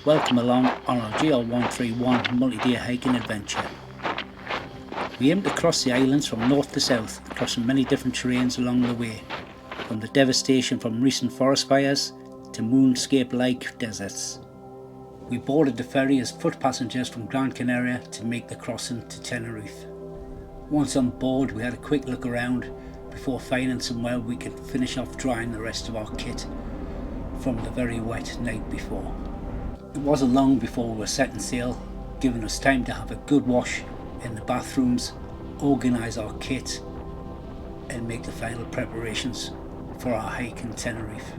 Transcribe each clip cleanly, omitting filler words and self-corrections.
Welcome along on our GR131 multi-day hiking adventure. We aim to cross the islands from north to south, crossing many different terrains along the way, from the devastation from recent forest fires to moonscape-like deserts. We boarded the ferry as foot passengers from Gran Canaria to make the crossing to Tenerife. Once on board, we had a quick look around before finding somewhere we could finish off drying the rest of our kit from the very wet night before. It wasn't long before we were setting sail, giving us time to have a good wash in the bathrooms, organise our kit and make the final preparations for our hike in Tenerife.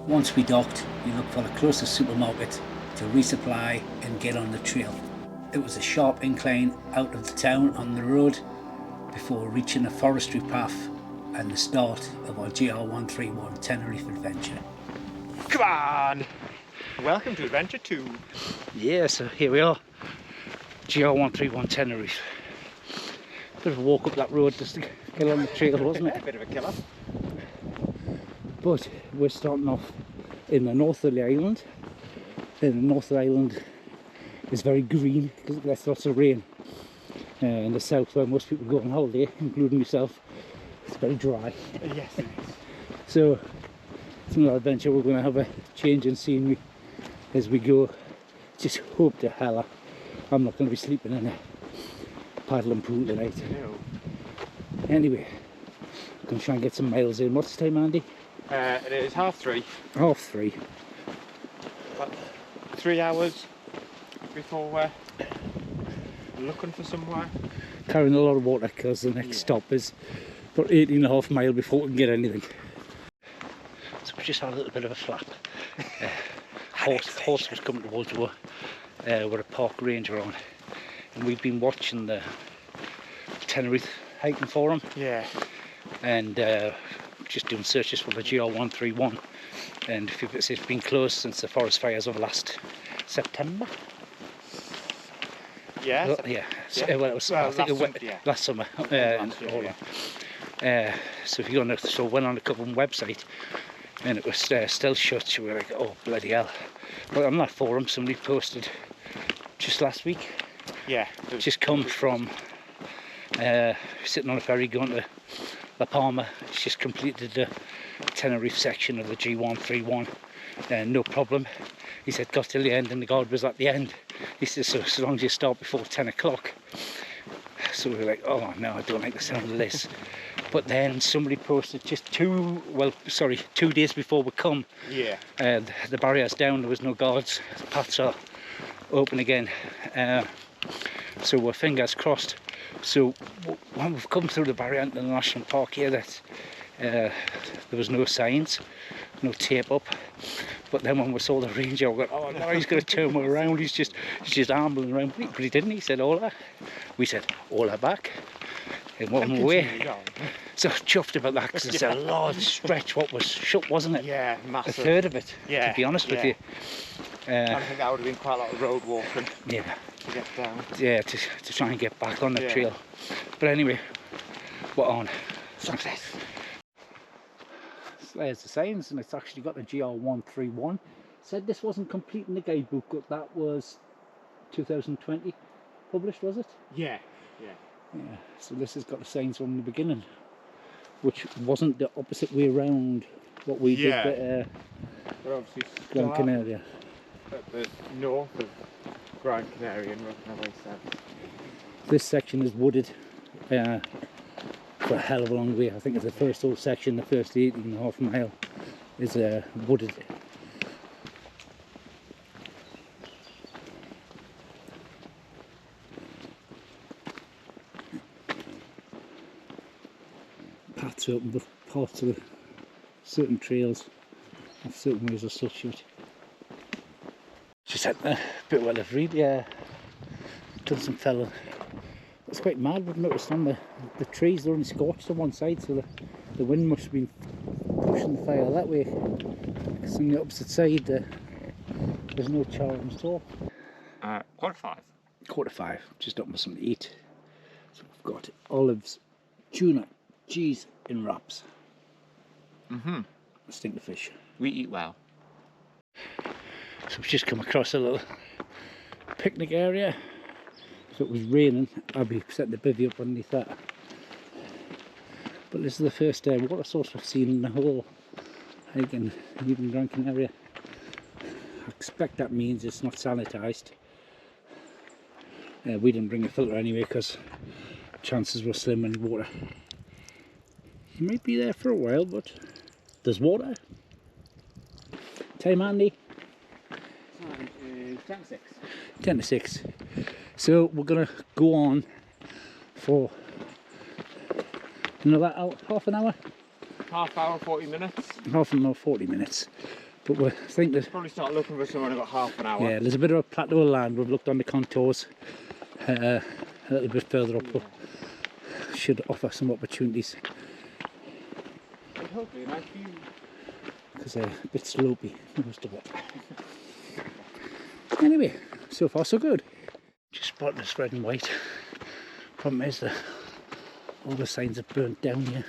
Once we docked, we looked for the closest supermarket to resupply and get on the trail. It was a sharp incline out of the town on the road before reaching a forestry path and the start of our GR131 Tenerife adventure. Come on! Welcome to Adventure 2. Yeah, so here we are, GR131 Tenerife. Bit of a walk up that road just to get on the trail, wasn't it? A bit of a killer. But we're starting off in the north of the island. In the north of the island is very green because it gets lots of rain. In the south, where most people go on holiday, including myself, it's very dry. Yes, it is. So it's another adventure. We're going to have a change in scenery as we go. Just hope to hell I'm not going to be sleeping in a paddling pool tonight. No. Anyway, I'm going to try and get some miles in. What's the time, Andy? It is 3:30. 3:30. About 3 hours before we're looking for somewhere. Carrying a lot of water because the next stop is about 18.5 miles before we can get anything. So we just had a little bit of a flap. Horse was coming towards us with a park ranger on, and we've been watching the Tenerife hiking forum. Yeah. And just doing searches for the GR131, and it's been closed since the forest fires of last September. Yeah. Yeah. So, well, it was, I think it went last summer. So if you go on, so went on a government website, and it was still shut. So we were like, oh bloody hell! But on that forum, somebody posted just last week. Yeah. Just come from sitting on a ferry going to La Palma. It's just completed the Tenerife section of the G131, no problem. He said got till the end and the guard was at the end. He said so as long as you start before 10 o'clock. So we were like, oh no, I don't like the sound of this. But then somebody posted just 2 days before we come. Yeah. The barrier's down, there was no guards, the paths are open again. So we're fingers crossed. So when we've come through the barrier into the national park here, that there was no signs, no tape up. But then when we saw the ranger, we got, oh no, he's going to turn me around. He's just ambling around. But he didn't. He said hola. We said hola back in one way. So chuffed about that because it's a large stretch. What was shut, wasn't it? Yeah, massive. A third of it. Yeah. To be honest with you. I think that would have been quite a lot of road walking. Yeah. To get down. Yeah, to try and get back on the trail. But anyway, we're on. Success. So there's the signs, and it's actually got the GR131. Said this wasn't complete in the guidebook, but that was 2020 published, was it? Yeah. Yeah. So this has got the signs from the beginning, which wasn't the opposite way around what we did at We're obviously Gran Canaria. At the north of Gran Canaria and working our way south. This section is wooded for a hell of a long way. I think it's the first whole section, the first 18.5 mile is wooded. Paths open, but parts of certain trails and certain ways are still shut. Just had a bit where they've really done some felling. It's quite mad, we've noticed on the trees, they're only scorched on one side, so the wind must have been pushing the fire that way. Because on the opposite side there's no charms at all. 5:15. 5:45, just up with some to eat. So we've got olives, tuna, cheese in wraps. Mm-hmm. Stinker fish. We eat well. So we've just come across a little picnic area. If it was raining, I'd be setting the bivvy up underneath that. But this is the first water source I've seen in the whole hiking, even Gran Canaria. I expect that means it's not sanitised. We didn't bring a filter anyway because chances were slim in water. You might be there for a while, but there's water. Time, Andy? 10 to 6. 10 to 6. So we're going to go on for another hour, half an hour? Half hour, 40 minutes. Half an hour, 40 minutes. But we think there's Probably start looking for someone about half an hour. yeah, there's a bit of a plateau of land. We've looked on the contours a little bit further up. But should offer some opportunities. And hopefully a nice view. Because they're a bit slopey, most of it. Anyway, so far so good. Just spotted this red and white. Problem is that all the signs have burnt down here.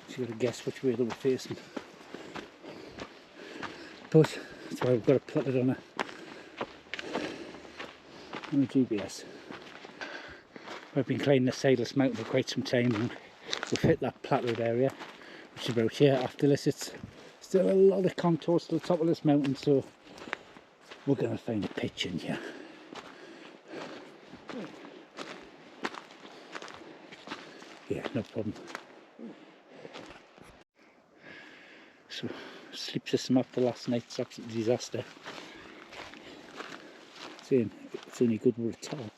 So you've got to guess which way they were facing. But that's why we've got to plot it on a GPS. I've been climbing the sideless mountain for quite some time and we've hit that plateaued area, which is about here. After this it's still a lot of contours to the top of this mountain, so we're going to find a pitch in here. Yeah, no problem. So, sleep system after last night's absolute disaster. Saying it's only good with a top.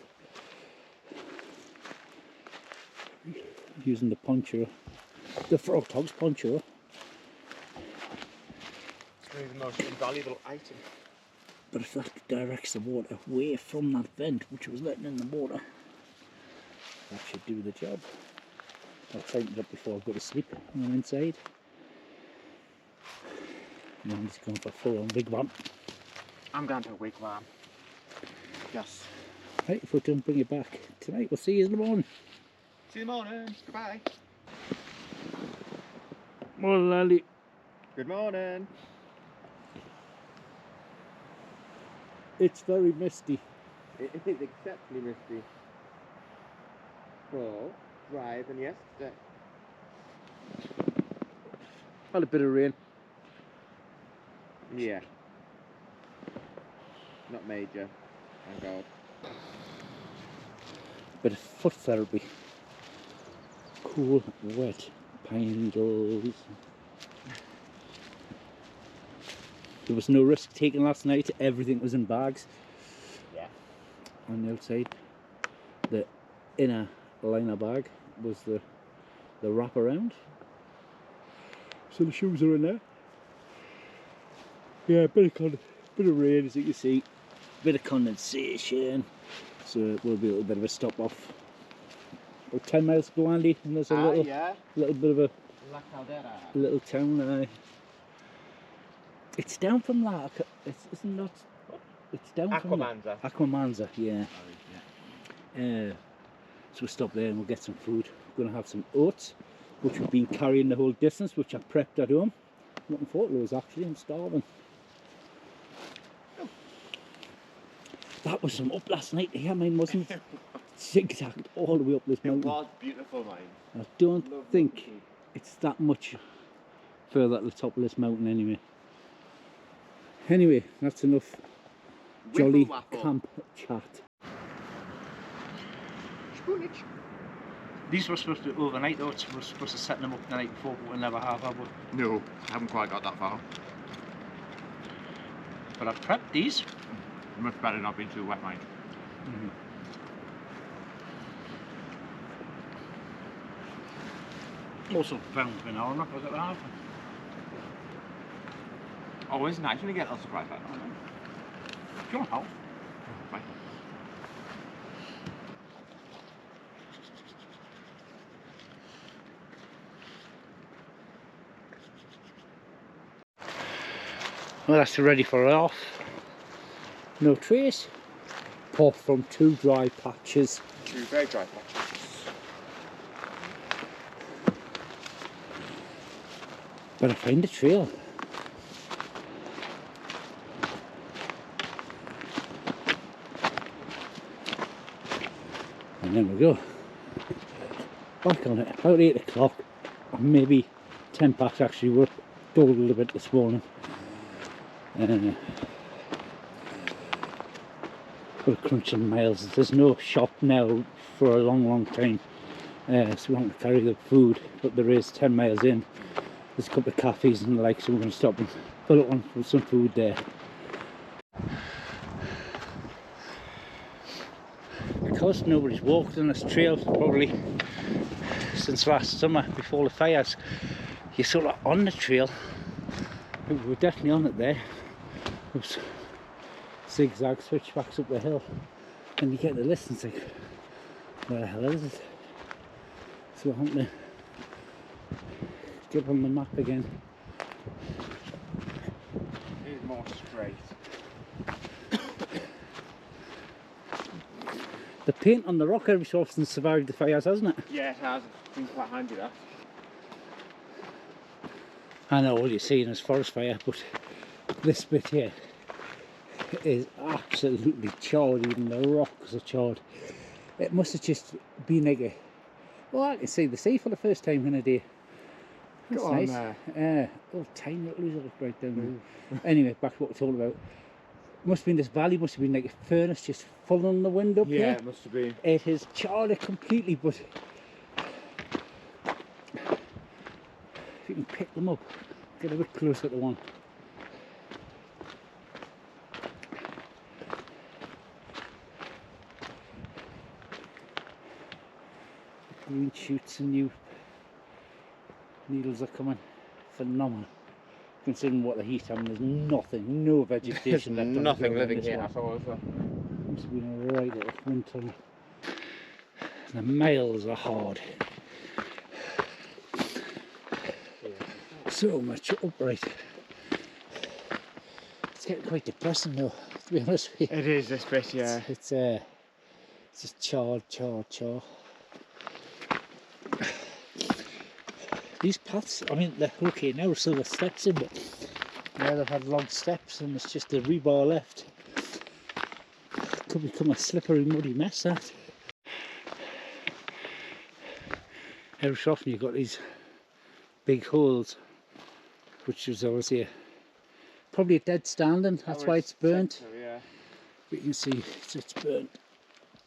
Using the poncho, the Frog Togs poncho. It's really the most invaluable item. But if that directs the water away from that vent, which was letting in the water, that should do the job. I'll tighten it up before I go to sleep when I'm inside. And then he's going for full on wigwam. I'm going to a wigwam. Yes. Right, if we don't bring it back tonight, we'll see you in the morning. See you in the morning. Goodbye. Morning, Andy. Good morning. It's very misty. It is exceptionally misty. Well, drier than yesterday. Had a bit of rain. Yeah. Not major. Thank God. Bit of foot therapy. Cool, wet pine needles. There was no risk taken last night. Everything was in bags. Yeah. On the outside, the inner liner bag was the wraparound. So the shoes are in there. Yeah, bit of rain as you can see, bit of condensation. So it will be a little bit of a stop off. About 10 miles to go, Andy, and there's a little bit of a La Caldera. little town. It's down from that. Isn't that? It's down from Aquamanza. Aquamanza, yeah. Oh, yeah. So we'll stop there and we'll get some food. We're going to have some oats, which we've been carrying the whole distance, which I prepped at home. Looking forward to those actually. I'm starving. That was some up last night here, mine wasn't. Zigzagged all the way up this mountain. It was beautiful, mine. I don't think it's that much further at the top of this mountain anyway. Anyway, that's enough jolly camp chat. Spoonage. These were supposed to be overnight though, we're supposed to set them up the night before, but we never have we? No, haven't quite got that far. But I've prepped these. Much better not being too wet, mate. Also brown banana, look at that. Oh, it's nice when you get lots of surprise like that. Do you want help? Bye. Well, that's ready for off. No trace, apart from 2 dry patches. 2 very dry patches. Better find the trail. And then we go. Back on it, about 8 o'clock, maybe 10 past actually. We're dawdled a bit this morning. We're crunching miles. There's no shop now for a long time, so we don't carry the food, but there is 10 miles in. There's a couple of cafes and the like, so we're going to stop and fill up on with some food there. Because nobody's walked on this trail probably since last summer before the fires, you're sort of on the trail. We're definitely on it there. Oops. Zigzag switchbacks up the hill, and you get the list and think, where the hell is it? So I'm going to get on the map again. It's more straight. The paint on the rock every so often survived the fires, hasn't it? Yeah, it has. It's been quite handy, that. I know all you're seeing is forest fire, but this bit here is absolutely charred. Even the rocks are charred. It must have just been like a... Well, I can see the sea for the first time in a day. That's Go on nice. there. Oh, tiny little lizard right down there. Anyway, back to what we're talking about. Must have been this valley, must have been like a furnace just full on the wind up here. Yeah, it must have been. It has charred it completely, but if you can pick them up, get a bit closer to one. Green shoots and new needles are coming. Phenomenal. Considering what the heat having, there's nothing, no vegetation left. Nothing living here at all, is there? Must have been right at the winter. The miles are hard. So much upright. It's getting quite depressing though, to be honest with you. It is this bit, yeah. It's just charred. These paths, I mean, they're okay now, so there's steps in, but now they've had long steps and it's just the rebar left. Could become a slippery, muddy mess, that. Every so often you've got these big holes, which is obviously probably a dead standing, that's why it's burnt. So, yeah. But you can see it's burnt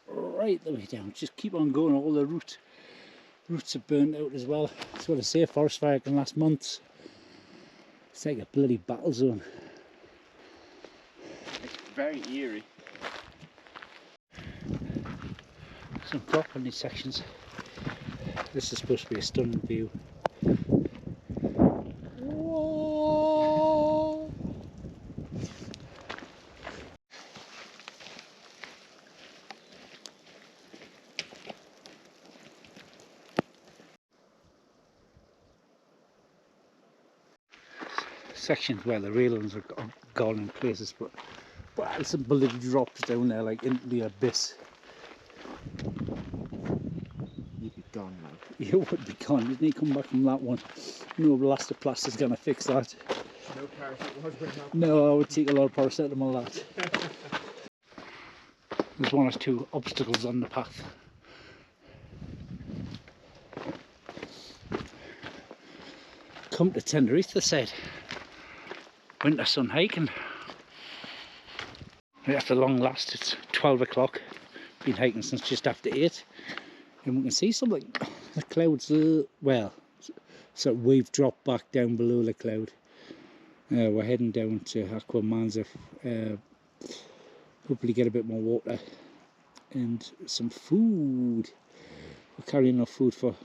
right the way down. Just keep on going, all the roots are burnt out as well. That's what I say, a forest fire can last months. It's like a bloody battle zone. It's very eerie. Some crop in these sections. This is supposed to be a stunning view. Whoa. Sections where the railings are gone in places, but some bloody drops down there like into the abyss. You'd be gone, man. You would be gone. You'd need to come back from that one. No blaster plaster's gonna fix that. No paracetamol. No, I would take a lot of paracetamol that. There's one or two obstacles on the path. Come to Tenerife, they said. Winter sun hiking. After long last, it's 12 o'clock. Been hiking since just after 8. And we can see something. The clouds, well, so we've dropped back down below the cloud. We're heading down to Aquamanza. Hopefully get a bit more water and some food. We're carrying enough food for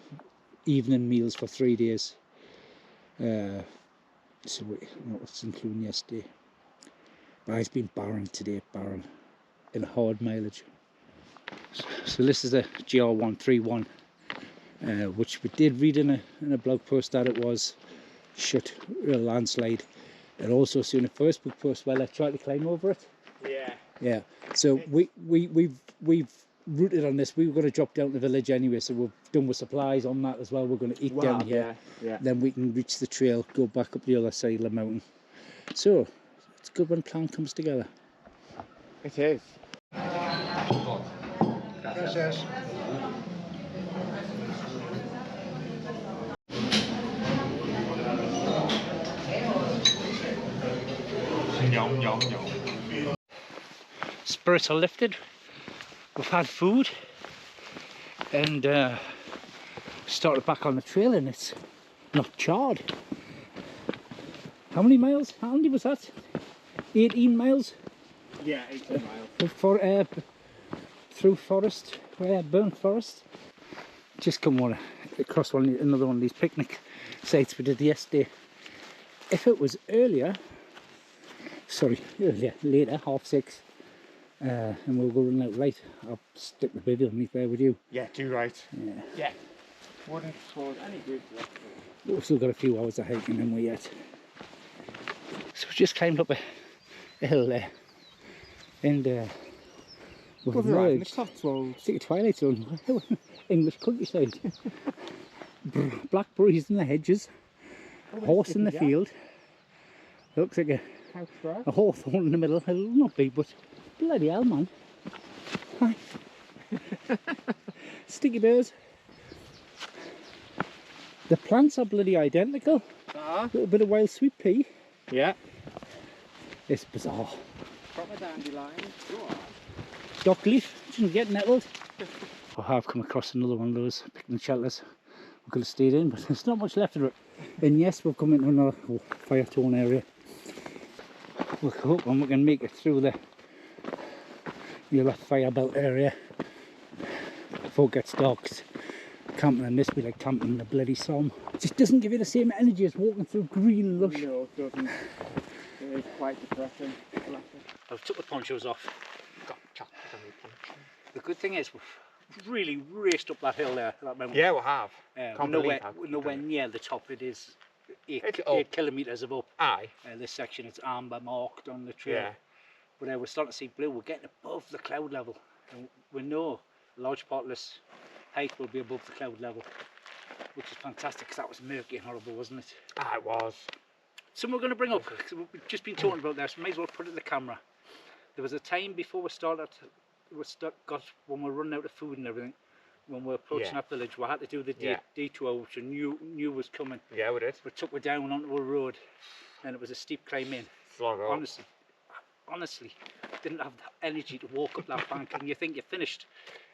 evening meals for 3 days. So what's including yesterday. But it's been barren today, barren in hard mileage. So this is the GR131, which we did read in a blog post that it was shut, a landslide, and also seen a Facebook post where they tried to climb over it. Yeah. Yeah. So we've routed on this. We were going to drop down to the village anyway, so we're done with supplies on that as well. We're going to eat down here. Yeah. Then we can reach the trail, go back up the other side of the mountain. So it's good when a plan comes together. It is. Gracias. Yum, yum, yum. Spirits are lifted. We've had food and started back on the trail, and it's not charred. How many miles? How many was that? 18 miles? Yeah, 18 miles. For through forest, burnt forest. Just come across another one of these picnic sites we did yesterday. If it was later, 6:30, and we'll go running out right, I'll stick the Bivvy underneath there with you. Yeah, do right. Yeah. Wouldn't cause any good left. We've still got a few hours of hiking in we yet. So we just climbed up a hill there, and we've emerged. It's like a twilight zone. English countryside. Blackberries in the hedges, horse in the field. Looks like a hawthorn in the middle. Not big, but bloody hell, man. Hi. Sticky bears. The plants are bloody identical. A little bit of wild sweet pea. Yeah. It's bizarre. Proper dandelion. Dock leaf, shouldn't get nettled. I have come across another one of those picnic shelters. We could have stayed in, but there's not much left of it. And yes, we've come into another fire torn area. We're hoping we can make it through the other fire belt area before it gets dark. 'Cause camping in this be like camping in the bloody Somme. It just doesn't give you the same energy as walking through green lush. No, it doesn't. It is quite depressing. I've took the ponchos off. Got chocolate on the poncho. The good thing is we've really raced up that hill there. That mountain. Yeah, we have. Nowhere near the top. It is 8 kilometres above. Aye. This section, it's amber marked on the trail. Yeah. But we're starting to see blue. We're getting above the cloud level, and we know a large part of this hike will be above the cloud level, which is fantastic because that was murky and horrible, wasn't it? Ah, it was. Something we're going to bring up, because we've just been talking about this, so we may as well put it in the camera. There was a time before we started, when we were running out of food and everything, when we were approaching that village, we had to do the detour, which we knew was coming. Yeah, we did. We took her down onto a road, and it was a steep climb in. Slog up. Honestly, didn't have the energy to walk up that bank, and you think you're finished.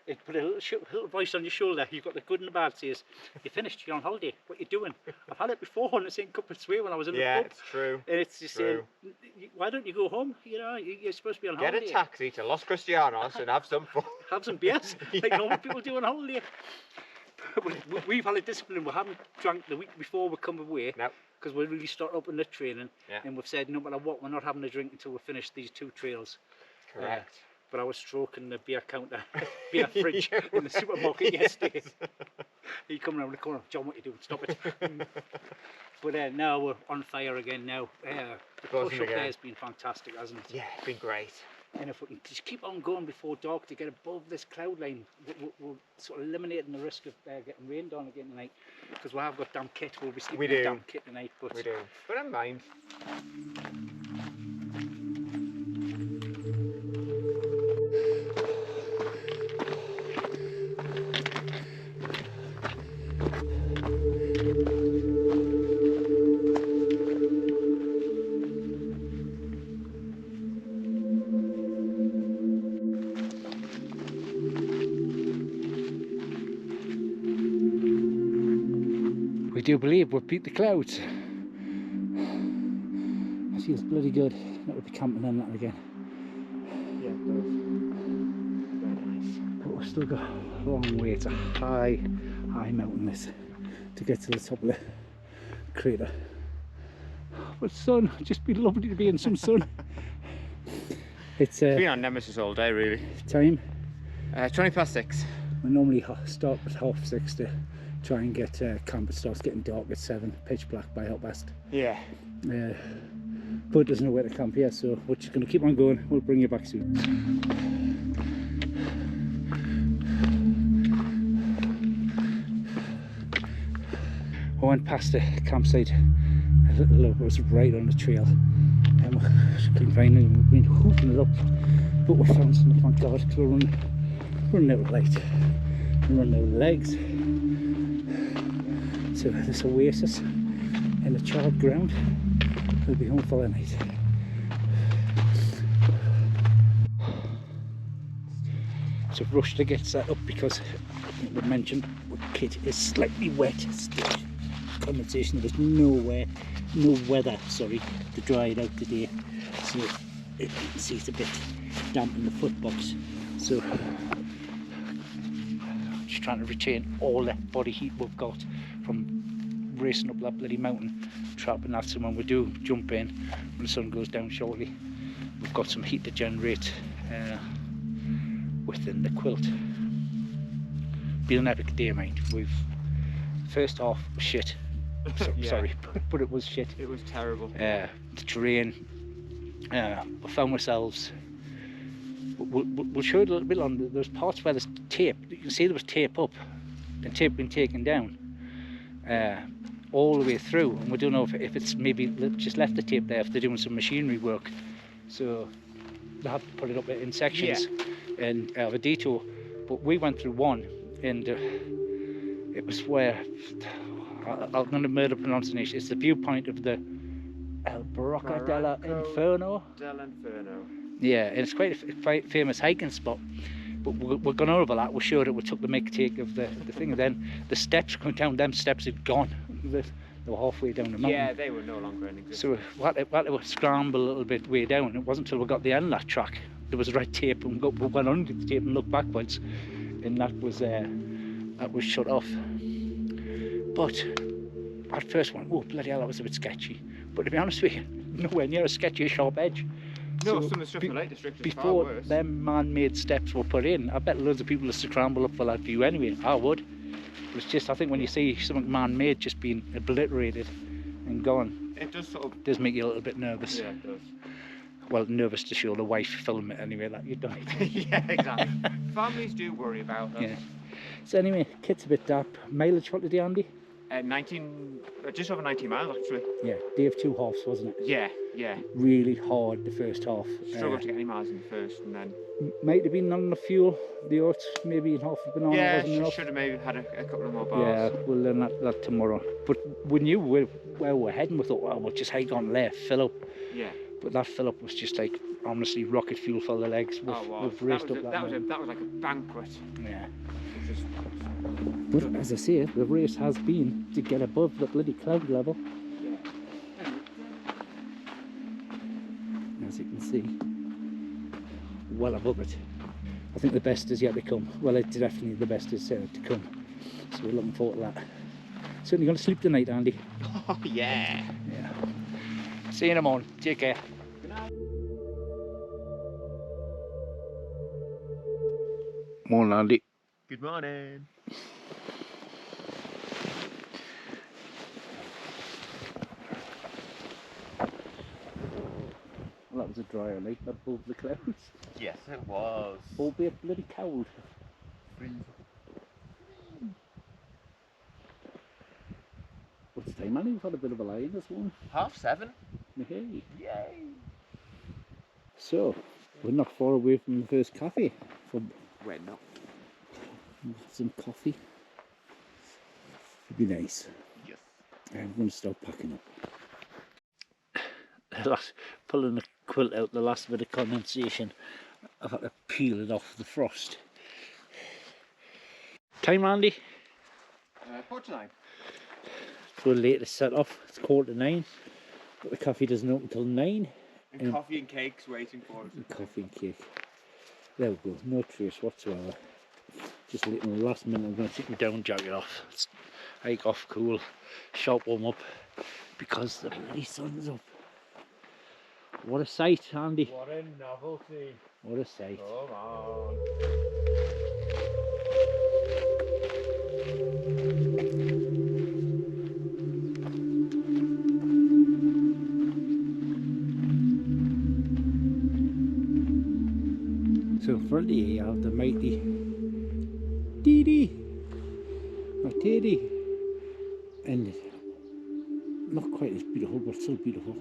It put a little voice on your shoulder. You've got the good and the bad. Says, "You're finished. You're on holiday. What are you doing?" I've had it before on the same Couples Way when I was in the pub. Yeah, it's true. And it's just saying, "Why don't you go home? You know, you're supposed to be on holiday. Get a taxi to Los Cristianos and have some fun. Have some beers, like normal people do on holiday." We've had a discipline. We haven't drank the week before we come away. No. Because we really start up in the training, and we've said no matter what, we're not having a drink until we finish these 2 trails. Correct. But I was stroking the beer counter, beer fridge in the supermarket yesterday. He come around the corner, "John, what are you doing? Stop it." But now we're on fire again now. The push up there has been fantastic, hasn't it? Yeah, it's been great. And if we can just keep on going before dark to get above this cloud line, we're sort of eliminating the risk of getting rained on again tonight. Because we have got damp kit, we'll be sleeping in damp kit tonight. But we do. But I don't mind. we do believe we've beat the clouds. It feels bloody good not to be camping on that again. Yeah, it does. Very nice. But we've still got a long way. It's a high mountain this to get to the top of the crater. But sun, just be lovely to be in some sun. It's been on Nemesis all day really. Time? 6:20. We normally start at 6:30 to try and get camp. It starts getting dark at 7, pitch black by half past. Yeah. But there's nowhere to camp here, so we're just going to keep on going. We'll bring you back soon. I went past the campsite a little low, it was right on the trail, and we couldn't find anything. We've been hoofing it up, but we found something, thank God, because we're running out of light, we're running out of legs. So this oasis in the charred ground, we'll be home for the night. So I've rushed to get set up because I think we mentioned the kit is slightly wet. Still condensation, there was no weather, sorry, to dry it out today. So you can see it's a bit damp in the foot box. So I'm just trying to retain all the body heat we've got from racing up that bloody mountain, trapping that. So when we do jump in, when the sun goes down shortly, we've got some heat to generate within the quilt. Been an epic day, mind. We've first half was shit. Yeah. Sorry, but it was shit. It was terrible. The terrain. We found ourselves. We'll show it a little bit on. There's parts where there's tape. You can see there was tape up, and tape been taken down all the way through. And we don't know if it's maybe just left the tape there if they're doing some machinery work. So they have to put it up in sections. Yeah. And have a detour, but we went through one, and it was where I'm going to murder pronunciation. It's the viewpoint of the El Barocca dell'Inferno. Yeah, and it's quite a famous hiking spot. But we're going over that. We're sure that we took the make take of the thing, and then the steps going down. Them steps had gone. They were halfway down the mountain. Yeah, they were no longer in existence. So we had to scramble a little bit way down. It wasn't until we got the end of that track. There was red tape, and we went under the tape and looked backwards, and that was shut off. But at first one, oh bloody hell, that was a bit sketchy. But to be honest with you, nowhere near as sketchy as Sharp Edge. No, some of the stuff in the Lake District is far before worse. them man-made steps were put in, I bet loads of people used to scramble up for that view anyway. I would. But it's just, I think when you see something man-made just being obliterated and gone, it does make you a little bit nervous. Yeah, it does. Well, nervous to show the wife film it anyway, that you don't. Yeah, exactly. Families do worry about us. Yeah. So anyway, kit's a bit dark. Mileage what today, Andy? 19, just over 19 miles actually. Yeah, day of two halves, wasn't it? Yeah, yeah. Really hard the first half. Struggled to get any miles in the first, and then... Might have been not enough fuel. The oats maybe in half a banana wasn't enough. Yeah, should have maybe had a couple of more bars. Yeah, we'll learn that tomorrow. But we knew where we're heading. We thought, well, we'll just hike on there, fill up. Yeah. But that fill up was just like, honestly, rocket fuel for the legs. We've raced up that was like a banquet. Yeah. Just... But as I say, the race has been to get above the bloody cloud level. Yeah. As you can see, well above it. I think the best is yet to come. Well, it's definitely the best is to come. So we're looking forward to that. Certainly going to sleep tonight, Andy. Oh, yeah. Yeah. See you in the morning. Take care. Good night. Morning, Andy. Good morning. Well, that was a drier night above the clouds. Yes, it was. Albeit bloody cold. What's the time, Andy? We've had a bit of a lie-in this morning. 7:30. Hey. Yay. So, we're not far away from the first cafe. We're not. Some coffee. It'd be nice. Yes. I'm going to start packing up. Pulling the quilt out, the last bit of condensation. I've had to peel it off the frost. Time, Andy? 9:45. So late to set off. It's 8:45, but the coffee doesn't open until 9. And coffee and cakes waiting for us. And coffee and cake. There we go. No trace whatsoever. Just late in the last minute, I'm going to take my down jacket off. Hike off, cool, sharp warm up, because the bloody sun's up. What a sight, Andy. What a novelty. What a sight. Come on. So in front of you, you have the mighty Dee Dee, or Teddy, and not quite as beautiful, but still beautiful.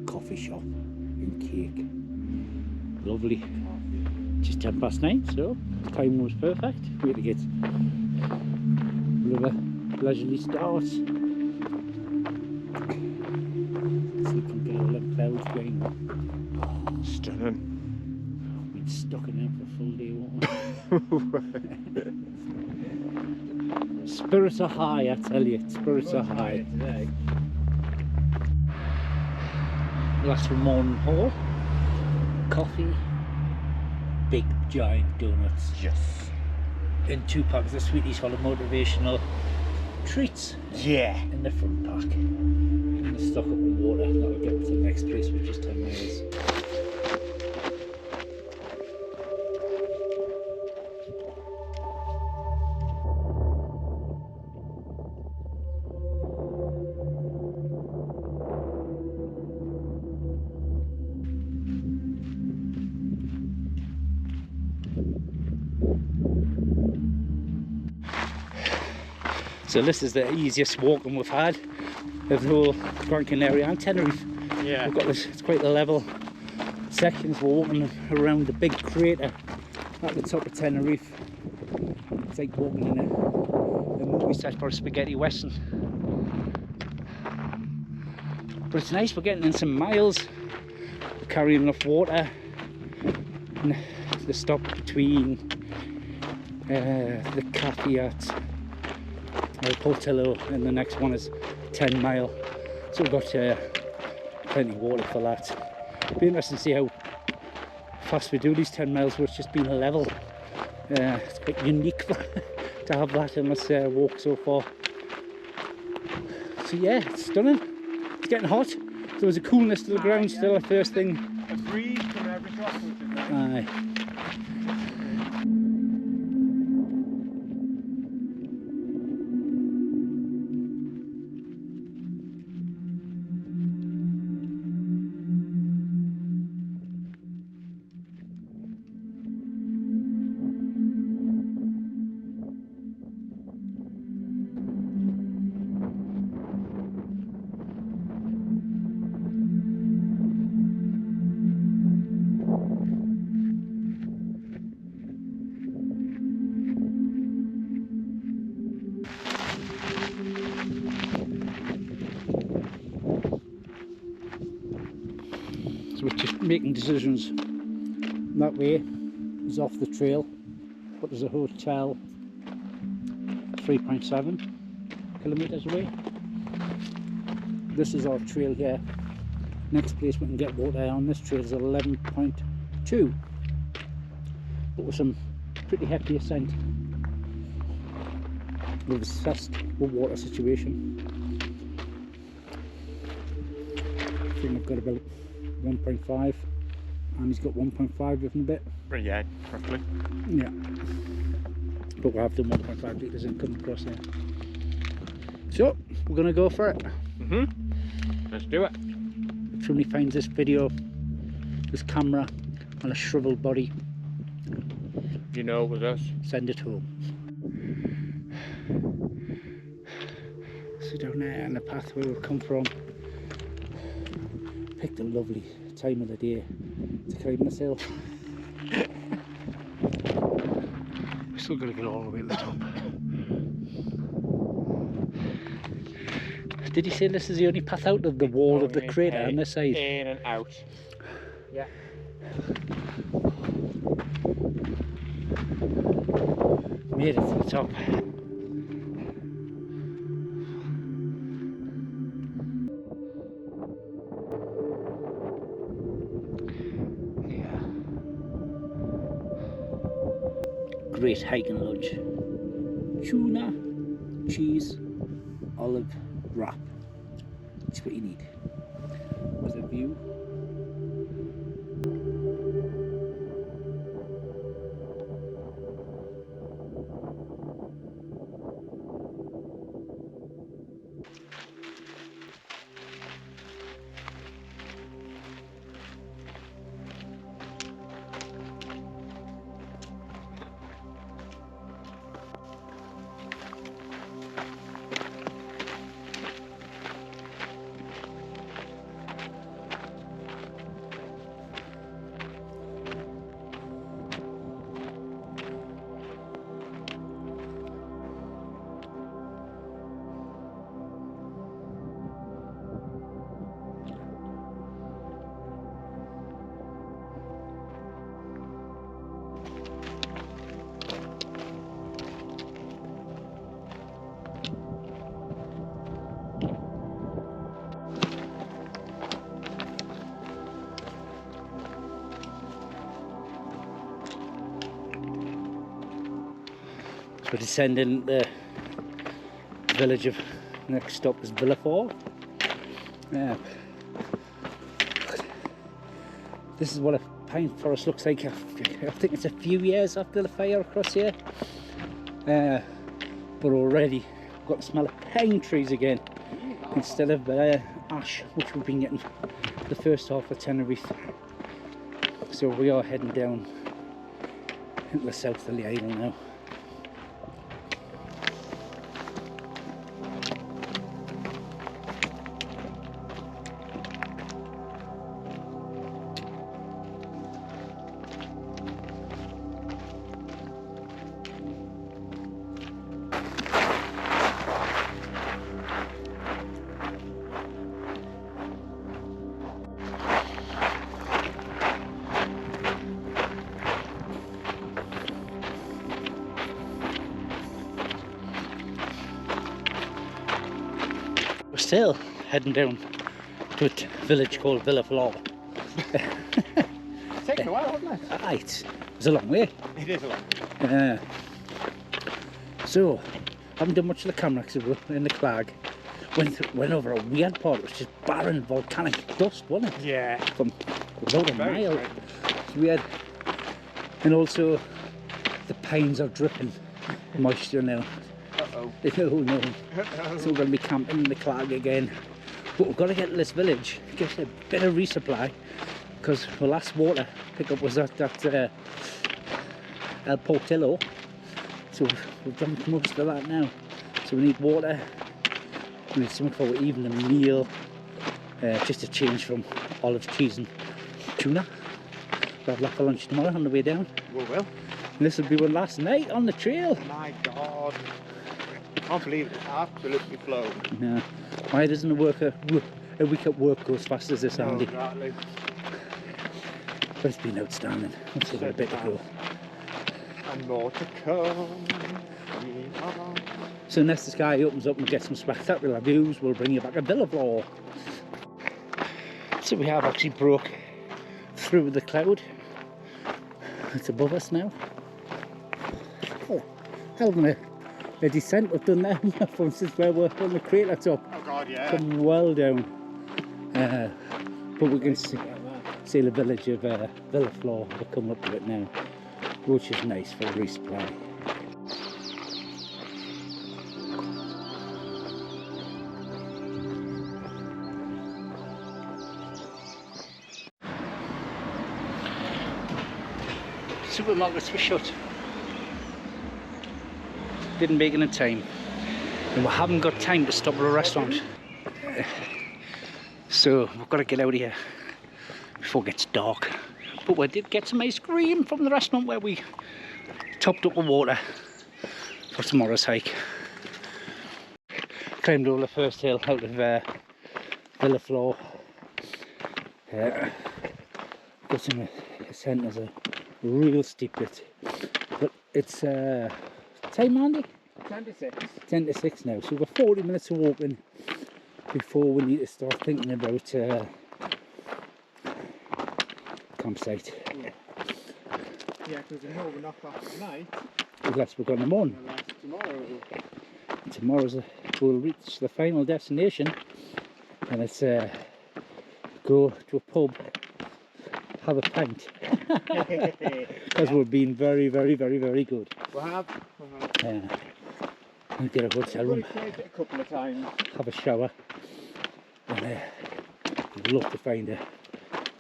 Coffee shop and cake. Lovely. Just 9:10, so the time was perfect. We had to get another leisurely start. See, can get all them clouds behind me. Stunning. We'd stuck in them for a full day, won't we? Spirits are high, I tell you. Spirits are high today. Last one morning haul. Coffee. Big giant donuts. Yes. And 2 packs of sweeties full of motivational treats. Yeah. In the front pack. I'm going to stock up on water. That'll get me to the next place, which is 10 miles. So this is the easiest walking we've had of the whole Gran Canaria and Tenerife. Yeah. We've got this, it's quite a level sections. We're walking around the big crater at the top of Tenerife. It's like walking in a movie set for a spaghetti western. But it's nice, we're getting in some miles, we're carrying enough water. And the stop between the cafe at El Portillo and the next one is 10 mile, so we've got plenty of water for that. Be interesting to see how fast we do these 10 miles where it's just been a level. It's quite unique to have that in this walk so far. So yeah, it's stunning. It's getting hot. There was a coolness to the ground still at first thing. A breeze from every drop, which is nice. Aye. So we're just making decisions. That way is off the trail, but there's a hotel 3.7 kilometers away. This is our trail here. Next place we can get water on this trail is 11.2, but with some pretty hefty ascent. We've assessed the water situation. I think I've got about 1.5 and he's got 1.5 with him a bit. Yeah, roughly. Yeah, but we'll have done 1.5 litres and come across there. So we're gonna go for it. Let's do it. If somebody finds this video, this camera and a shriveled body, You know it was us. send it home. So down there on the path where we've come from, picked a lovely time of the day to climb this hill. We're still got to get all the way to the top. Did you say this is the only path out of the wall of the crater on this side? In and out. Yeah. Made it to the top. Yeah. Great hiking lunch. Tuna, cheese, olive wrap. That's what you need. With a view. We're descending the village of, next stop is Bivvy. This is what a pine forest looks like. I think it's a few years after the fire across here. But already we've got the smell of pine trees again instead of ash, which we've been getting the first half of Tenerife. So we are heading down into the south of the island now. We're still heading down to a village called Bivvy. It's taken a while, hasn't it? Right, it's a long way. It is a long way. So, haven't done much of the camera because we were in the Clag. Went over a weird part, which is barren volcanic dust, wasn't it? Yeah. From about a Very mile. strange. It's weird. And also, the pines are dripping moisture now. Uh-oh. Oh no. So we're going to be camping in the Clag again. But we've got to get to this village, get a bit of resupply, because the last water pickup was at that El Portillo. So we've done most of that now. So we need water, we need something for evening meal, just a change from olive cheese and tuna. We'll have that for lunch tomorrow on the way down. We will. And this will be one last night on the trail. My God. I can't believe it's absolutely flown. Yeah. Why doesn't a week at work go as fast as this, Andy? Exactly. But it's been outstanding. We've still got a bit to go. And more to come. So unless the sky opens up and we get some spectacular views, we'll bring you back a Bivvy. So we have actually broke through the cloud. It's above us now. Oh, hell of a descent we've done there from since where we're on the crater top. Oh God, yeah. Come well down. But we can see the village of Bivvy. We're coming up to it now, which is nice for resupply. Supermarkets were shut. Didn't make it in time. And we haven't got time to stop at a restaurant. So we've got to get out of here before it gets dark. But we did get some ice cream from the restaurant where we topped up with water for tomorrow's hike. Climbed over the first hill out of Bivvy. Got some ascent as a real steep bit. But it's time, Andy? 10 to 6. 10 to 6 now, so we've got 40 minutes of walking before we need to start thinking about campsite. Yeah, because we know we're not off tonight. Unless we're going to morning. Unless tomorrow. We'll reach the final destination, and it's go to a pub, have a pint, because we've been very, very, very, very good. We have. And get a hotel room, We've a couple of times. have a shower, and we'd love to find a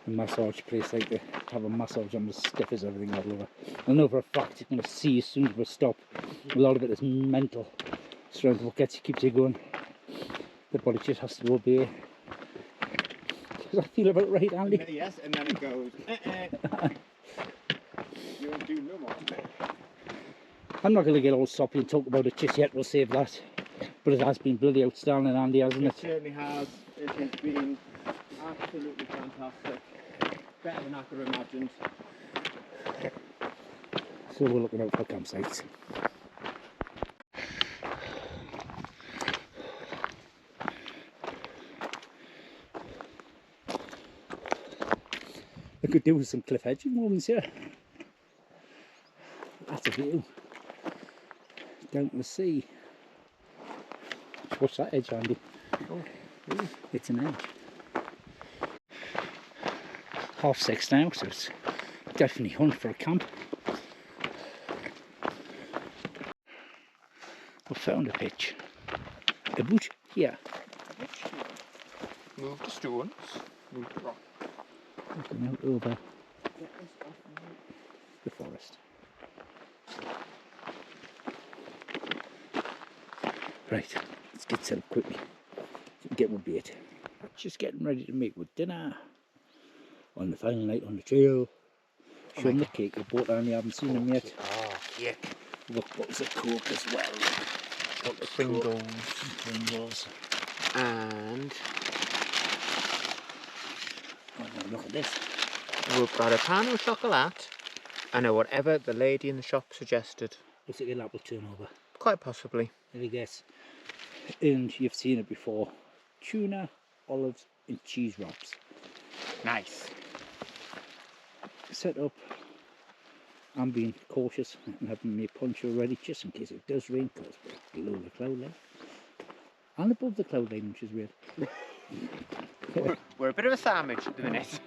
massage place like to have a massage on the stiff as everything all over. I know for a fact you're going to see as soon as we stop, a lot of it is mental. Strength what keeps you going. The body just has to obey. Does that feel about right, Andy? Yes, and then it goes. You won't do no more today. I'm not going to get all soppy and talk about it just yet, we'll save that. But it has been bloody outstanding, Andy, hasn't it? It certainly has. It has been absolutely fantastic. Better than I could have imagined. So we're looking out for campsites. I could do with some cliff edging moments here. That's a view. down to the sea. What's that edge, Andy? Oh, really? It's an edge. 6:30 now, so it's definitely hunt for a camp. We found a pitch. A boot here. Move the stones. Move the rock. Looking out over the forest. Right, let's get set up quickly. Get my bait. Just getting ready to make with dinner. On the final night on the trail. Show them the cake I bought, I only haven't seen them yet. Oh, yeah. We've got bottles of Coke as well. Pringles. And Oh, now look at this. we've got a pan of chocolate and whatever the lady in the shop suggested. Looks like an apple turnover. Quite possibly. Let me guess. And you've seen it before. Tuna, olives and cheese wraps. Nice. Set up. I'm being cautious and having my poncho ready just in case it does rain, because we're below the cloud line. And above the cloud line, which is weird. We're a bit of a sandwich at the minute.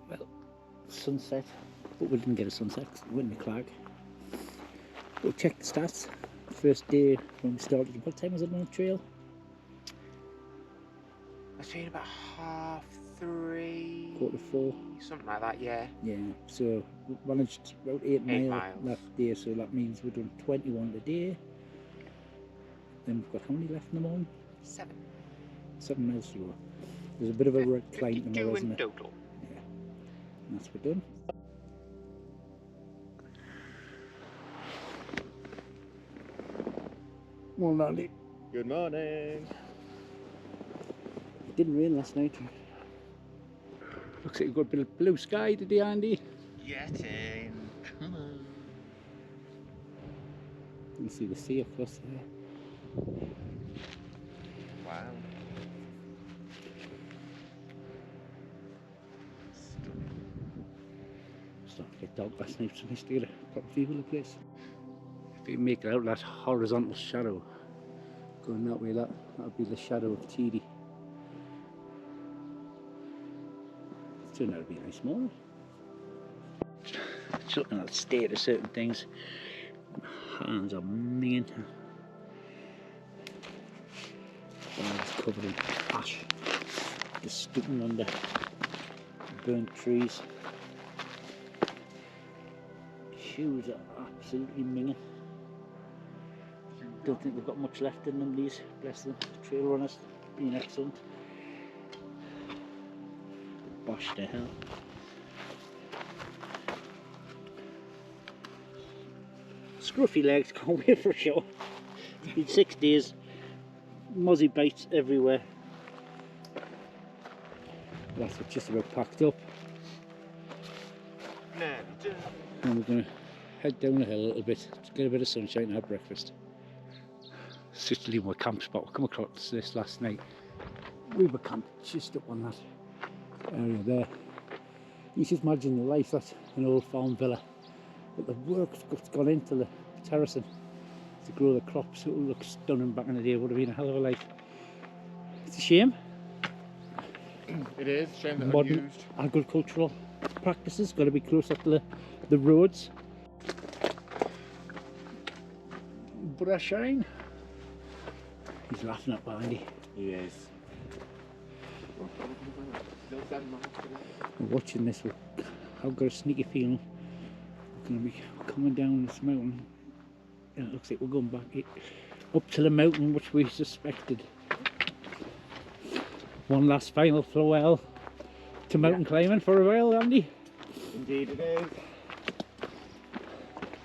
Well, sunset, but we didn't get a sunset because we went in the clag. We'll check the stats. First day when we started, what time was it on the trail? I was saying about 3:30. 4:45. Something like that, yeah. Yeah, so we managed about 8 miles left there, so that means we've done 21 today. Then we've got how many left in the morning? 7. 7 miles to go. There's a bit of a red climb tomorrow, isn't in it? total. Yeah, and that's what we're done. Well, Andy. Good morning. It didn't rain last night. Looks like you've got a bit of blue sky today, Andy. Getting. Come on. You can see the sea across there. Wow. Started to get dark last night, so nice to get a proper view of the place. If you can make it out that horizontal shadow going that way, that'll be the shadow of TD. It's turned out to be a nice morning. Just looking at the state of certain things. My hands are minging. It's covered in ash. Just sticking under burnt trees. Shoes are absolutely minging. Don't think they've got much left in them, these, bless them. Trail runners, been excellent. Bosh to hell. Scruffy legs, can't wait for a show. It's been 6 days, muzzy bites everywhere. That's just about packed up. And we're going to head down the hill a little bit to get a bit of sunshine and have breakfast. It's just to leave my camp spot. We come across this last night. We were camped just up on that area there. You just imagine the life that's an old farm villa. But the work that's gone into the terracing to grow the crops, it will look stunning back in the day. It would have been a hell of a life. It's a shame. It is a shame that Modern unused. agricultural practices got to be closer to the roads. Brushine. He's laughing at Andy. He is. I'm watching this. I've got a sneaky feeling we're going to be coming down this mountain. And it looks like we're going back up to the mountain which we suspected. One last final farewell to mountain climbing for a while, Andy. Indeed it is.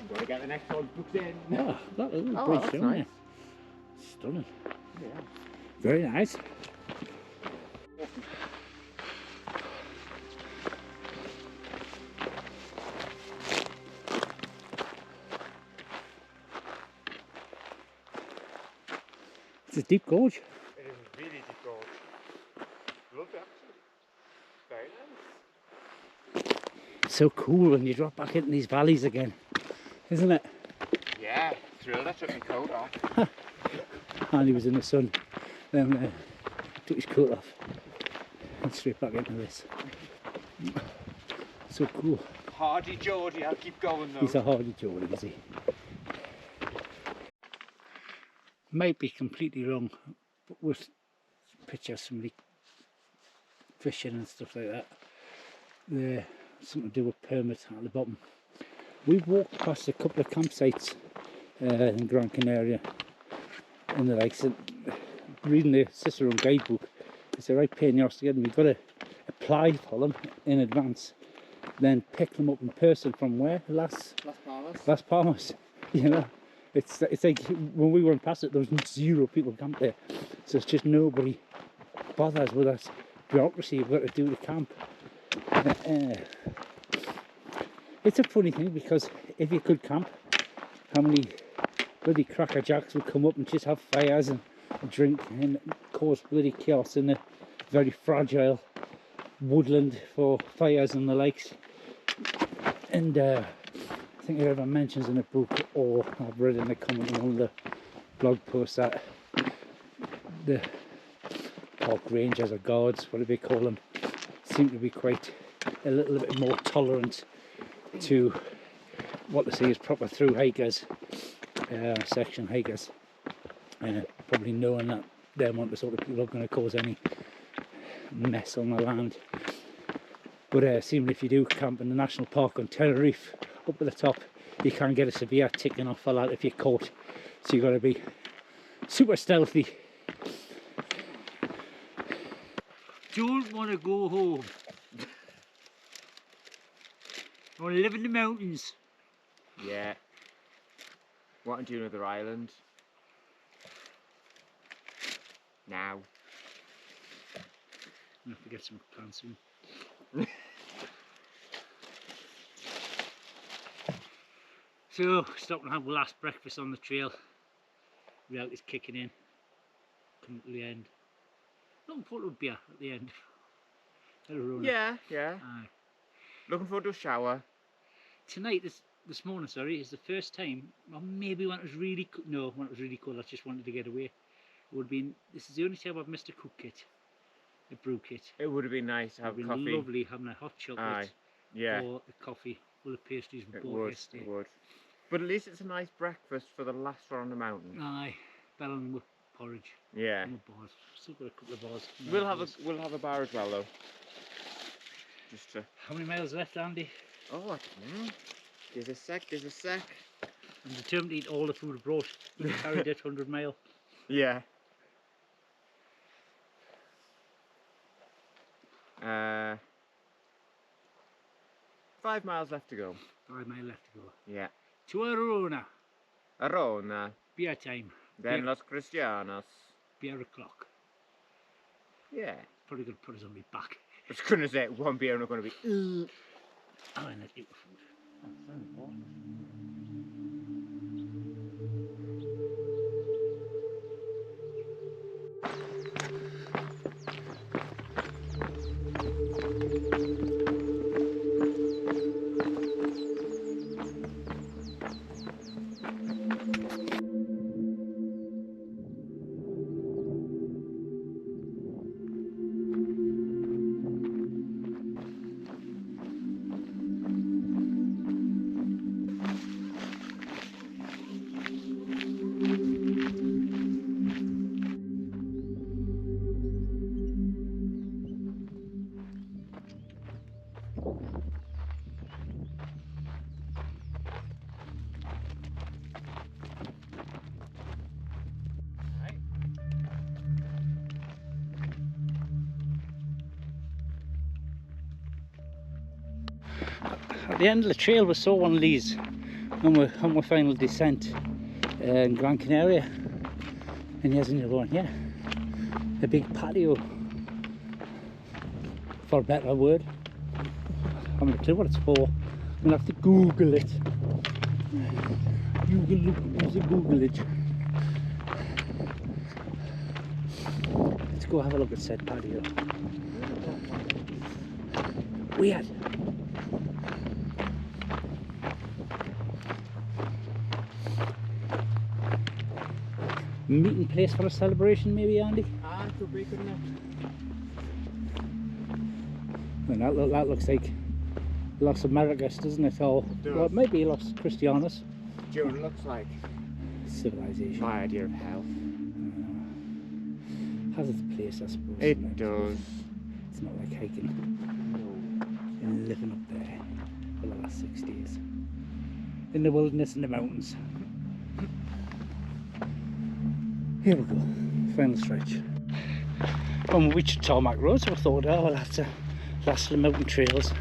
Got to get the next one booked in. Oh, that is Oh, great that's show, nice. yeah. Stunning. Yeah. Very nice. It's a deep gorge. It is a really deep gorge. Lovely actually. Very nice. It's so cool when you drop back into these valleys again, isn't it? Yeah, thrilled. I took my coat off. And he was in the sun, then took his coat off and straight back into this. So cool. Hardy Geordie, I'll keep going though. He's a hardy Geordie, is he? Might be completely wrong, but with picture somebody fishing and stuff like that. There, something to do with permit at the bottom. We've walked past a couple of campsites in Gran Canaria and the likes. And reading the Cicero guidebook, it's a right pain in the arse to get them. You've got to apply for them in advance, then pick them up in person from where? Las Palmas. You know, it's like when we went past it, there was 0 people camped there, so it's just nobody bothers with that bureaucracy you've got to do to camp. It's a funny thing, because if you could camp, how many bloody crackerjacks would come up and just have fires and drink and cause bloody chaos in a very fragile woodland for fires and the likes. And I think it ever mentions in a book, or I've read in the comment on one of the blog posts, that the park rangers or guards, whatever they call them, seem to be quite a little bit more tolerant to what they see as proper through hikers, section hikers, probably knowing that they're not the sort of people who are going to cause any mess on the land. But seeming if you do camp in the national park on Tenerife, up at the top, you can get a severe ticking off for that if you're caught, so you've got to be super stealthy. Don't want to go home. I want to live in the mountains. Yeah. Want to do another island? Now. I have to get some plants soon. So, stopped and had the last breakfast on the trail. Reality's kicking in. Coming to the end. Looking forward to a beer at the end. Yeah, yeah. Aye. Looking forward to a shower. Tonight, this morning, sorry, is the first time, or maybe when it was really cold. No, when it was really cold, I just wanted to get away. It would have been, this is the only time I've missed a cook kit, a brew kit. It would have been nice to have It would coffee. be lovely having a hot chocolate. Aye. Yeah. Or a coffee full of pastries and It bought would, yesterday. it would. But at least it's a nice breakfast for the last one on the mountain. Aye, bellon with porridge. Yeah. And with bars. Still got a couple of bars. We'll have a bar as well though. Just to... How many miles left, Andy? Oh, I don't know. There's a sec. I'm determined to eat all the food I brought. Carried it 100 mile. Yeah. 5 miles left to go. 5 miles left to go. Yeah. To Arona. Arona. Beer time. Then Beer, Los Cristianos. beer o'clock. Yeah. Probably going to put us on my back. I was going to say, one beer not going to be... Oh, and let's eat the food. At the end of the trail we saw one of these on my final descent in Gran Canaria, and here's another one here, a big patio, for a better word. I haven't a clue what it's for. I'm gonna have to Google it. Use a Google it. go have a look at said patio. Weird. Meeting place for a celebration, maybe, Andy? Ah, it could be, couldn't it? And that looks like Los Americas, doesn't it? Or does. well, it might be Los Cristianos. Do you know what it looks like? Civilization. My idea of hell. Has its place, I suppose. It does. It's not like hiking. Been living up there for the last 6 days. In the wilderness and the mountains. Here we go. Final stretch. When we reached tarmac road, so I thought, oh well, that's the last of the mountain trails.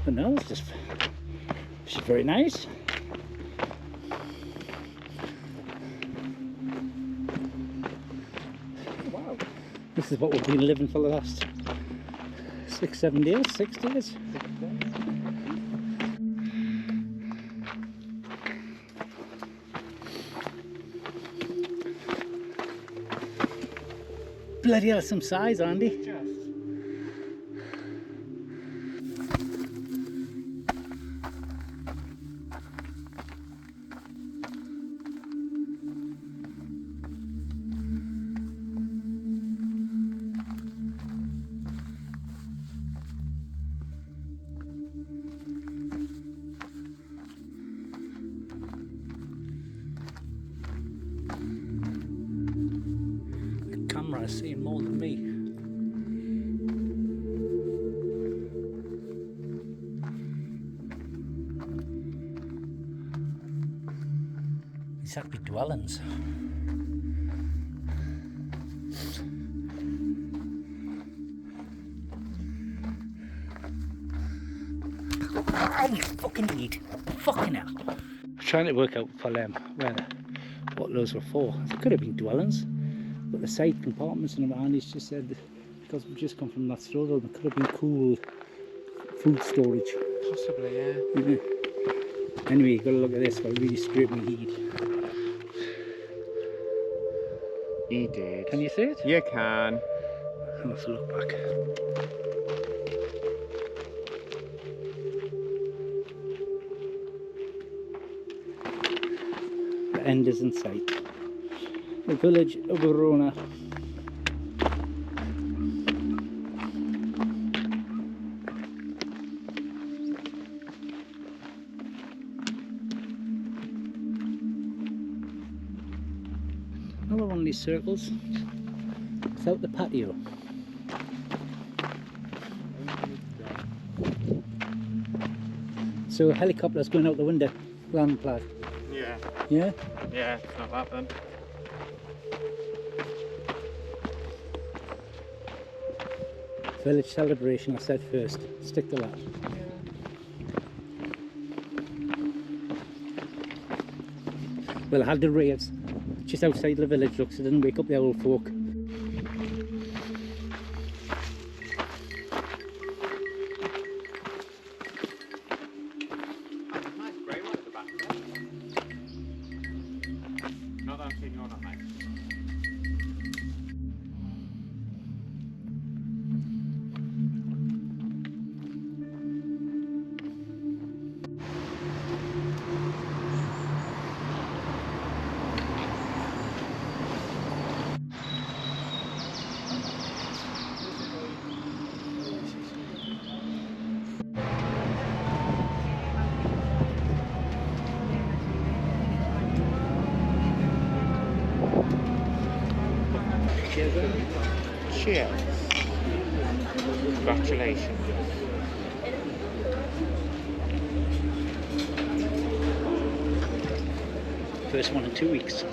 But no, it's just very nice. Wow. This is what we've been living for the last 6-7 days, 6 days. Bloody hell, some size, Andy. Just. The camera is seeing more than me. These have to be dwellings. I fucking need. Fucking hell. Trying to work out for them what those were for. It could have been dwellings, but the side compartments and Andy's just said because we've just come from that store, it could have been cool food storage. Possibly, yeah. Anyway, you got to look at this. Got really straight my heat. He did. Can you see it? You can. Let's look back. The end is in sight. The village of Verona. Another one of these circles without the patio. So a helicopter's going out the window, land pad. Yeah. Yeah? Yeah, it's not that then. Village celebration, I said first. Stick to that. Well, I had the raves just outside the village, look, so I didn't wake up the old folk. Nice grey one at the back there. Not that I'm taking on that night. Cheers. Congratulations. First one in 2 weeks.